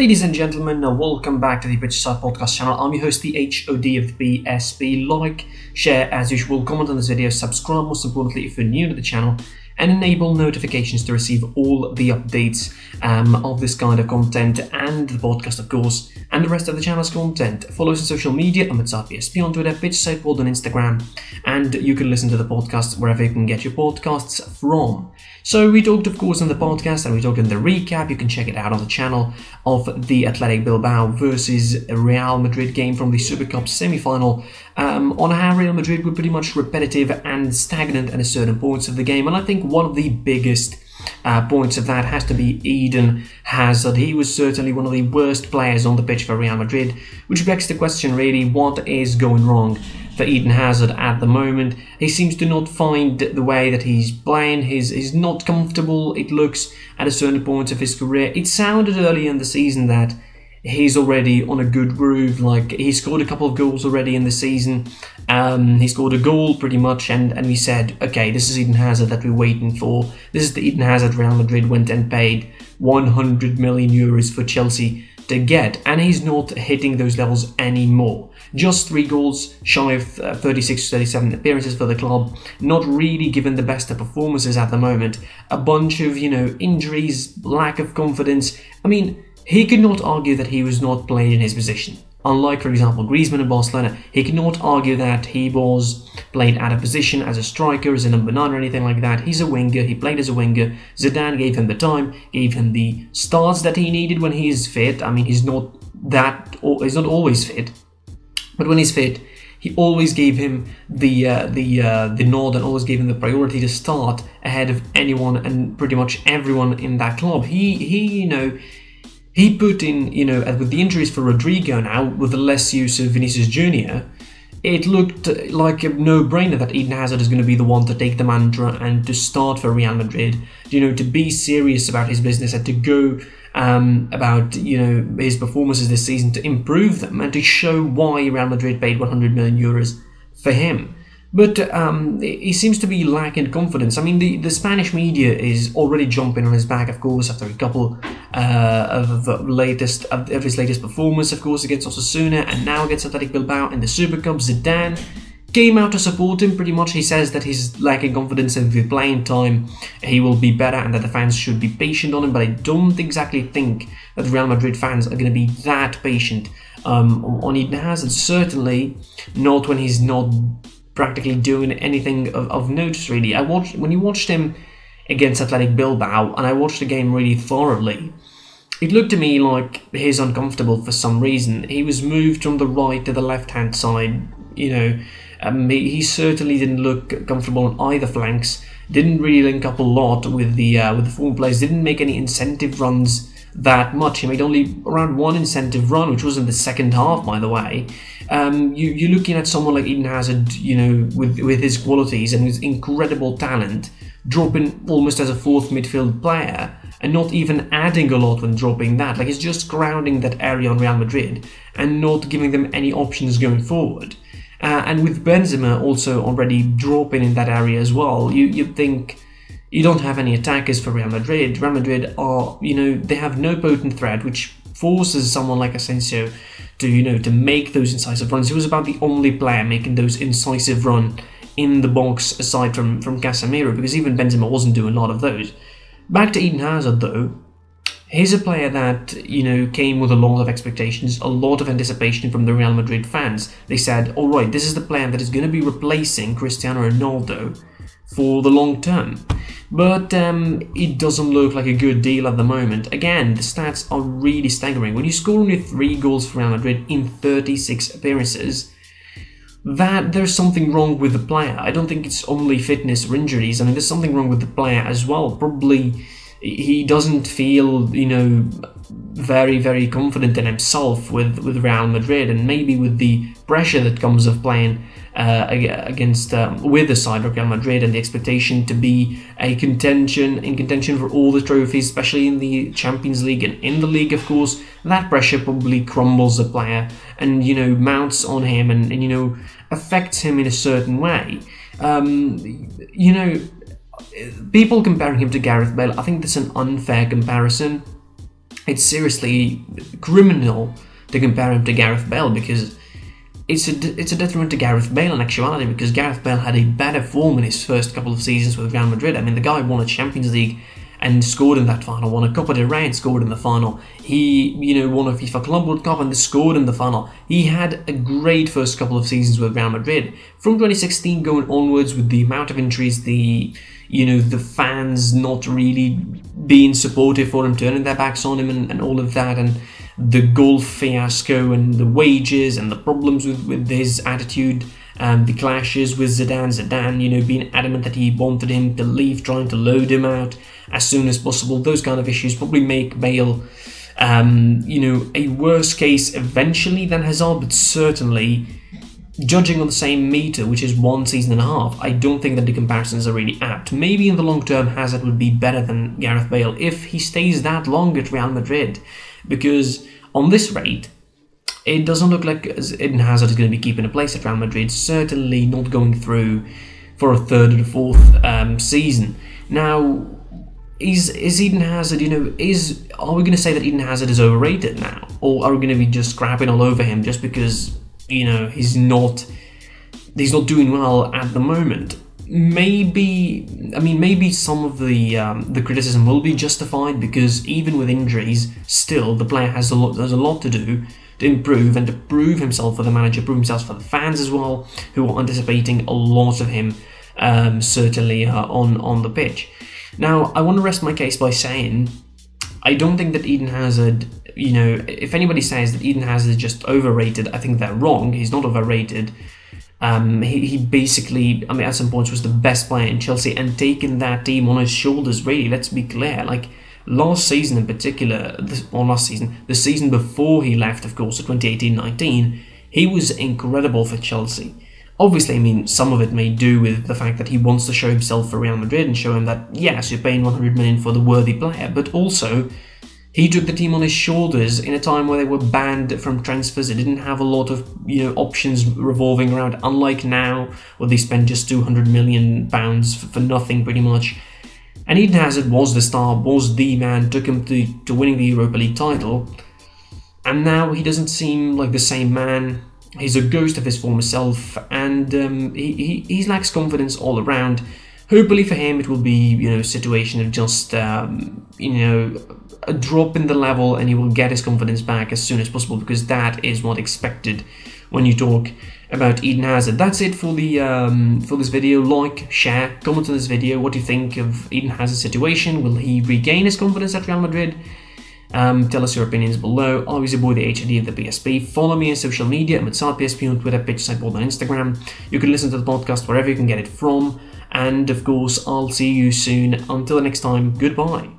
Ladies and gentlemen, welcome back to the Pitchside Podcast channel. I'm your host, the HOD of the BSB. Like, share as usual, comment on this video, subscribe most importantly if you're new to the channel, and enable notifications to receive all the updates of this kind of content and the podcast, of course, and the rest of the channel's content. Follow us on social media. I'm at BSB on Twitter, Pitchside Pod on Instagram, and you can listen to the podcast wherever you can get your podcasts from. So we talked, of course, on the podcast, and we talked in the recap. You can check it out on the channel of the Athletic Bilbao versus Real Madrid game from the Super Cup semi-final, on how Real Madrid were pretty much repetitive and stagnant at certain points of the game. And I think one of the biggest points of that has to be Eden Hazard. He was certainly one of the worst players on the pitch for Real Madrid, which begs the question really, what is going wrong for Eden Hazard at the moment? He seems to not find the way that he's playing. He's not comfortable, it looks, at a certain point of his career. It sounded early in the season that he's already on a good groove, like he scored a couple of goals already in the season. He scored a goal pretty much, and we said, okay, this is Eden Hazard that we're waiting for. This is the Eden Hazard Real Madrid went and paid 100 million euros for Chelsea to get, and he's not hitting those levels anymore. Just 3 goals shy of 36-37 appearances for the club, not really given the best of performances at the moment. A bunch of, injuries, lack of confidence. I mean, he could not argue that he was not playing in his position. Unlike, for example, Griezmann in Barcelona, he could not argue that he was playing out of position as a striker, as a number 9 or anything like that. He's a winger, he played as a winger. Zidane gave him the time, gave him the starts that he needed when he is fit. I mean, he's not always fit, but when he's fit, he always gave him the nod and always gave him the priority to start ahead of anyone and pretty much everyone in that club. He put in, with the injuries for Rodrigo now, with the less use of Vinicius Jr., it looked like a no-brainer that Eden Hazard is going to be the one to take the mantra and to start for Real Madrid, to be serious about his business and to go about, his performances this season, to improve them and to show why Real Madrid paid 100 million euros for him. But he seems to be lacking confidence. I mean, the Spanish media is already jumping on his back, of course, after a couple of his latest performance, of course, against Osasuna and now against Athletic Bilbao in the Super Cup. Zidane came out to support him pretty much. He says that he's lacking confidence, and with playing time he will be better and that the fans should be patient on him. But I don't exactly think that Real Madrid fans are going to be that patient on Eden Hazard. Certainly not when he's not practically doing anything of note, really. When you watched him against Athletic Bilbao, and I watched the game really thoroughly, it looked to me like he's uncomfortable for some reason. He was moved from the right to the left-hand side, he certainly didn't look comfortable on either flanks, didn't really link up a lot with the forward players, didn't make any incentive runs that much. He made only around 1 incentive run, which was in the second half, by the way. You're looking at someone like Eden Hazard, with his qualities and his incredible talent, dropping almost as a 4th midfield player and not even adding a lot when dropping that. Like, he's just grounding that area on Real Madrid and not giving them any options going forward. And with Benzema also already dropping in that area as well, you'd think you don't have any attackers for Real Madrid. Real Madrid are, they have no potent threat, which forces someone like Asensio to make those incisive runs. He was about the only player making those incisive runs in the box aside from Casemiro, because even Benzema wasn't doing a lot of those. Back to Eden Hazard though, he's a player that, came with a lot of expectations, a lot of anticipation from the Real Madrid fans. They said, alright, this is the player that is going to be replacing Cristiano Ronaldo for the long term. But it doesn't look like a good deal at the moment. Again, the stats are really staggering. When you score only 3 goals for Real Madrid in 36 appearances, that there's something wrong with the player. I don't think it's only fitness or injuries. I mean, there's something wrong with the player as well. Probably he doesn't feel, very, very confident in himself with Real Madrid, and maybe with the pressure that comes of playing with the side of Real Madrid and the expectation to be in contention for all the trophies, especially in the Champions League and in the league, of course. That pressure probably crumbles the player and mounts on him and affects him in a certain way. People comparing him to Gareth Bale, I think that's an unfair comparison. it's seriously criminal to compare him to Gareth Bale, because it's a detriment to Gareth Bale in actuality, because Gareth Bale had a better form in his first couple of seasons with Real Madrid. I mean, the guy won a Champions League and scored in that final, won a Copa del Rey and scored in the final. He, won a FIFA Club World Cup and scored in the final. He had a great first couple of seasons with Real Madrid. From 2016 going onwards, with the amount of injuries, the fans not really being supportive for him, turning their backs on him and all of that, and the goal fiasco and the wages and the problems with his attitude, the clashes with Zidane, being adamant that he wanted him to leave, trying to load him out as soon as possible. Those kind of issues probably make Bale, a worse case eventually than Hazard, but certainly, judging on the same meter, which is 1 season and a half, I don't think that the comparisons are really apt. Maybe in the long term, Hazard would be better than Gareth Bale if he stays that long at Real Madrid, because on this rate, it doesn't look like Eden Hazard is going to be keeping a place at Real Madrid, certainly not going through for a third or fourth season. Now, is Eden Hazard, are we going to say that Eden Hazard is overrated now? Or are we going to be just crapping all over him just because, he's not doing well at the moment? Maybe some of the criticism will be justified, because even with injuries, still the player has a lot to do to improve and to prove himself for the manager, prove himself for the fans as well, who are anticipating a lot of him, certainly on the pitch. Now, I want to rest my case by saying I don't think that Eden Hazard, if anybody says that Eden Hazard is just overrated, I think they're wrong. He's not overrated. He basically, at some points was the best player in Chelsea and taking that team on his shoulders, really. Let's be clear. Like, last season in particular, the season before he left, of course, 2018-19, he was incredible for Chelsea. Obviously, some of it may do with the fact that he wants to show himself for Real Madrid and show him that, yes, you're paying 100 million for the worthy player, but also he took the team on his shoulders in a time where they were banned from transfers. They didn't have a lot of options revolving around, unlike now, where they spend just £200 million for nothing pretty much. And Eden Hazard was the star, was the man, took him to winning the Europa League title. And now he doesn't seem like the same man. He's a ghost of his former self, and he lacks confidence all around. Hopefully for him, it will be a situation of just a drop in the level, and he will get his confidence back as soon as possible, because that is what expected when you talk about Eden Hazard. That's it for the for this video. Like, share, comment on this video. What do you think of Eden Hazard's situation? Will he regain his confidence at Real Madrid? Tell us your opinions below. I was your boy, the HD of the PSP. Follow me on social media. I'm at PSP on Twitter, Pitch Sideboard on Instagram. You can listen to the podcast wherever you can get it from. And of course, I'll see you soon. Until the next time, goodbye.